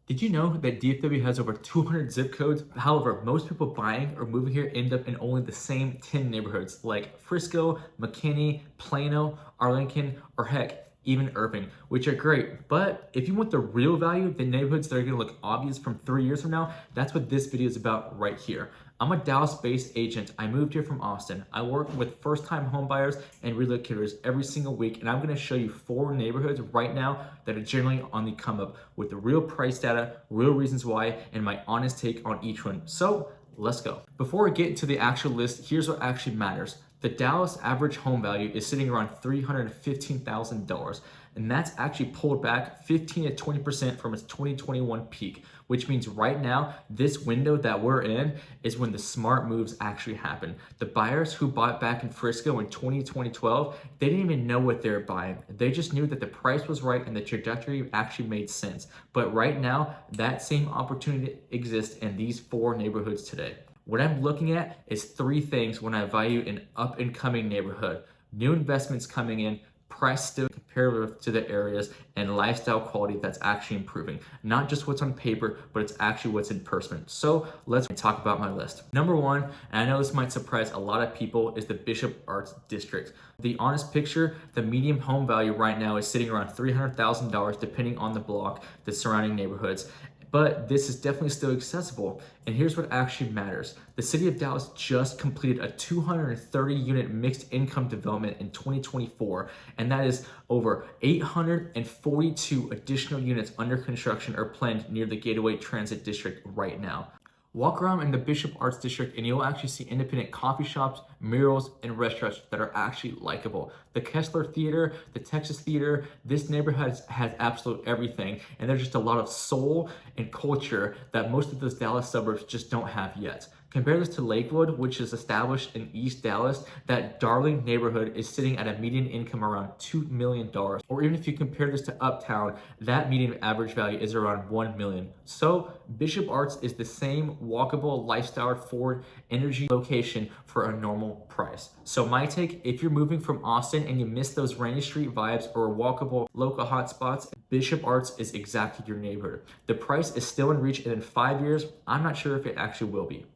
Did you know that DFW has over 200 zip codes? However, most people buying or moving here end up in only the same 10 neighborhoods like Frisco, McKinney, Plano, Arlington, or heck, even Irving, which are great. But if you want the real value, the neighborhoods that are gonna look obvious from 3 years from now, that's what this video is about right here. I'm a Dallas-based agent. I moved here from Austin. I work with first-time homebuyers and relocators every single week, and I'm gonna show you 4 neighborhoods right now that are generally on the come up with the real price data, real reasons why, and my honest take on each one. So let's go. Before we get into the actual list, here's what actually matters. The Dallas average home value is sitting around $315,000, and that's actually pulled back 15 to 20% from its 2021 peak, which means right now, this window that we're in is when the smart moves actually happen. The buyers who bought back in Frisco in 2012, they didn't even know what they were buying. They just knew that the price was right and the trajectory actually made sense. But right now, that same opportunity exists in these 4 neighborhoods today. What I'm looking at is 3 things when I value an up and coming neighborhood: new investments coming in, price still comparative to the areas, and lifestyle quality that's actually improving. Not just what's on paper, but it's actually what's in person. So let's talk about my list. Number 1, and I know this might surprise a lot of people, is the Bishop Arts District. The honest picture, the median home value right now is sitting around $300,000 depending on the block, the surrounding neighborhoods. But this is definitely still accessible. And here's what actually matters. The city of Dallas just completed a 230 unit mixed income development in 2024. And that is over 842 additional units under construction or planned near the Gateway Transit District right now. Walk around in the Bishop Arts District and you'll actually see independent coffee shops, murals, and restaurants that are actually likable. The Kessler Theater, the Texas Theater, this neighborhood has absolute everything. And there's just a lot of soul and culture that most of those Dallas suburbs just don't have yet. Compare this to Lakewood, which is established in East Dallas. That darling neighborhood is sitting at a median income around $2 million. Or even if you compare this to Uptown, that median average value is around $1 million. So Bishop Arts is the same walkable, lifestyle forward energy location for a normal price. So my take, if you're moving from Austin and you miss those rainy street vibes or walkable local hotspots, Bishop Arts is exactly your neighborhood. The price is still in reach, and in 5 years, I'm not sure if it actually will be.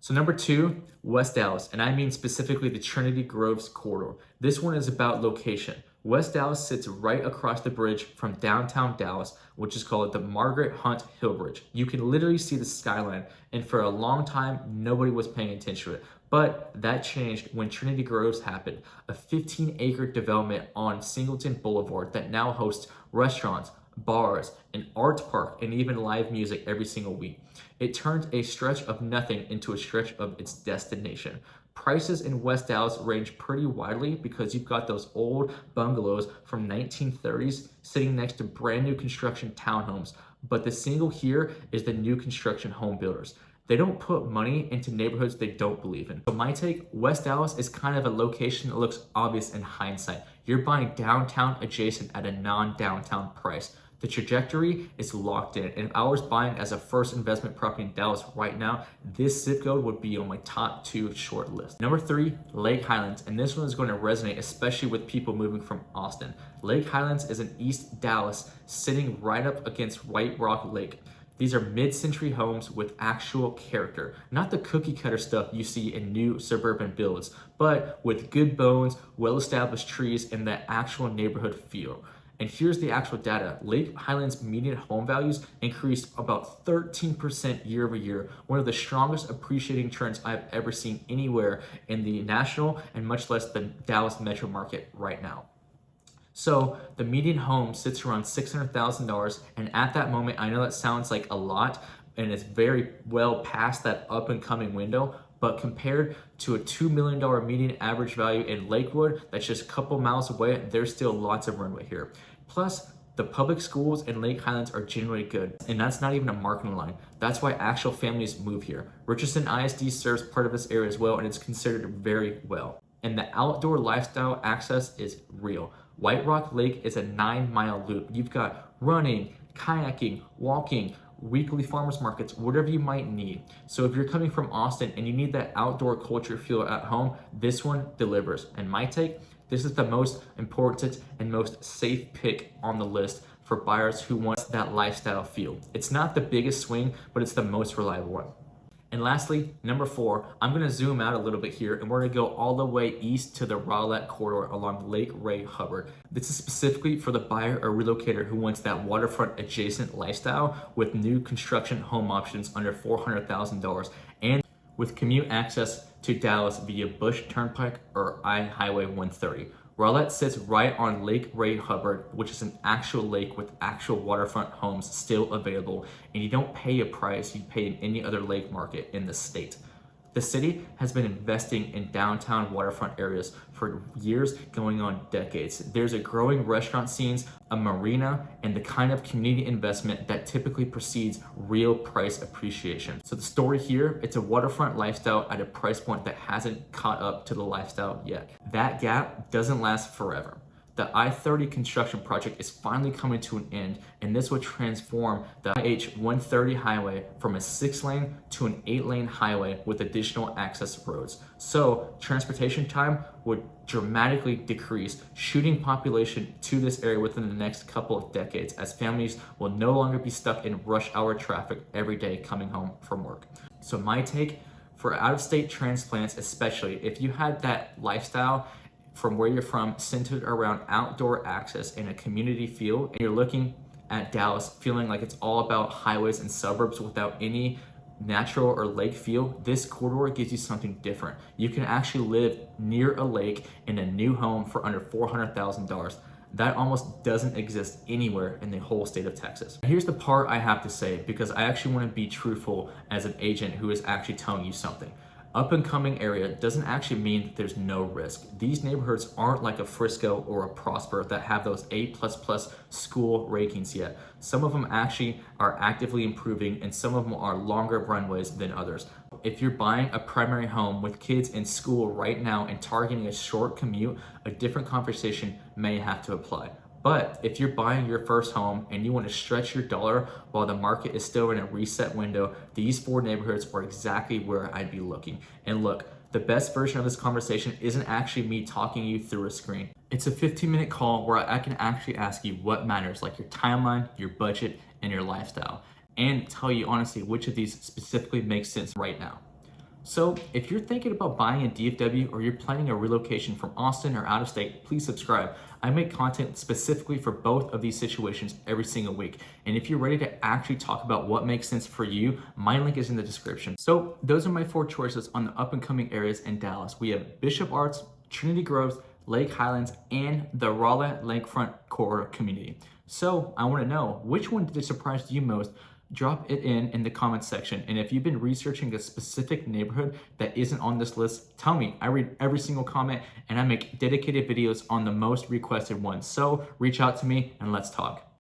So number 2, West Dallas, and I mean specifically the Trinity Groves corridor. This one is about location. West Dallas sits right across the bridge from downtown Dallas, which is called the Margaret Hunt Hill Bridge. You can literally see the skyline, and for a long time, nobody was paying attention to it. But that changed when Trinity Groves happened, a 15-acre development on Singleton Boulevard that now hosts restaurants, bars, an art park, and even live music every single week. It turned a stretch of nothing into a stretch of its destination. Prices in West Dallas range pretty widely because you've got those old bungalows from 1930s sitting next to brand new construction townhomes. But the single here is the new construction home builders. They don't put money into neighborhoods they don't believe in. So my take, West Dallas is kind of a location that looks obvious in hindsight. You're buying downtown adjacent at a non-downtown price. The trajectory is locked in. And if I was buying as a first investment property in Dallas right now, this zip code would be on my top 2 short list. Number 3, Lake Highlands. And this one is going to resonate, especially with people moving from Austin. Lake Highlands is in East Dallas, sitting right up against White Rock Lake. These are mid-century homes with actual character, not the cookie cutter stuff you see in new suburban builds, but with good bones, well-established trees, and that actual neighborhood feel. And here's the actual data. Lake Highlands median home values increased about 13% year over year, one of the strongest appreciating trends I've ever seen anywhere in the national and much less the Dallas metro market right now. So the median home sits around $600,000, and at that moment, I know that sounds like a lot, and it's very well past that up and coming window, but compared to a $2 million median average value in Lakewood, that's just a couple miles away, there's still lots of runway here. Plus, the public schools in Lake Highlands are generally good, and that's not even a marketing line. That's why actual families move here. Richardson ISD serves part of this area as well, and it's considered very well. And the outdoor lifestyle access is real. White Rock Lake is a 9-mile loop. You've got running, kayaking, walking, weekly farmers markets, whatever you might need. So if you're coming from Austin and you need that outdoor culture feel at home, this one delivers. And my take, this is the most important and most safe pick on the list for buyers who want that lifestyle feel. It's not the biggest swing, but it's the most reliable one. And lastly, number 4, I'm gonna zoom out a little bit here and we're gonna go all the way east to the Rowlett corridor along Lake Ray Hubbard. This is specifically for the buyer or relocator who wants that waterfront adjacent lifestyle with new construction home options under $400,000 and with commute access to Dallas via Bush Turnpike or Highway 130. Rowlett sits right on Lake Ray Hubbard, which is an actual lake with actual waterfront homes still available, and you don't pay a price you pay in any other lake market in the state. The city has been investing in downtown waterfront areas for years, going on decades. There's a growing restaurant scenes, a marina, and the kind of community investment that typically precedes real price appreciation. So the story here, it's a waterfront lifestyle at a price point that hasn't caught up to the lifestyle yet. That gap doesn't last forever. The I-30 construction project is finally coming to an end, and this would transform the IH-130 highway from a 6-lane to an 8-lane highway with additional access roads. So transportation time would dramatically decrease, shooting population to this area within the next couple of decades, as families will no longer be stuck in rush hour traffic every day coming home from work. So my take, for out-of-state transplants especially, if you had that lifestyle from where you're from centered around outdoor access and a community feel, and you're looking at Dallas feeling like it's all about highways and suburbs without any natural or lake feel, this corridor gives you something different. You can actually live near a lake in a new home for under $400,000. That almost doesn't exist anywhere in the whole state of Texas. Here's the part I have to say, because I actually want to be truthful as an agent who is actually telling you something. Up and coming area doesn't actually mean that there's no risk. These neighborhoods aren't like a Frisco or a Prosper that have those A++ school rankings yet. Some of them actually are actively improving, and some of them are longer runways than others. If you're buying a primary home with kids in school right now and targeting a short commute, a different conversation may have to apply. But if you're buying your first home and you want to stretch your dollar while the market is still in a reset window, these 4 neighborhoods are exactly where I'd be looking. And look, the best version of this conversation isn't actually me talking you through a screen. It's a 15-minute call where I can actually ask you what matters, like your timeline, your budget, and your lifestyle, and tell you honestly which of these specifically makes sense right now. So if you're thinking about buying in DFW or you're planning a relocation from Austin or out of state, please subscribe. I make content specifically for both of these situations every single week. And if you're ready to actually talk about what makes sense for you, my link is in the description. So those are my 4 choices on the up and coming areas in Dallas. We have Bishop Arts, Trinity Groves, Lake Highlands, and the Rowlett Lakefront Corridor community. So I want to know, which one did surprise you most? Drop it in the comments section. And if you've been researching a specific neighborhood that isn't on this list, tell me. I read every single comment and I make dedicated videos on the most requested ones. So reach out to me and let's talk.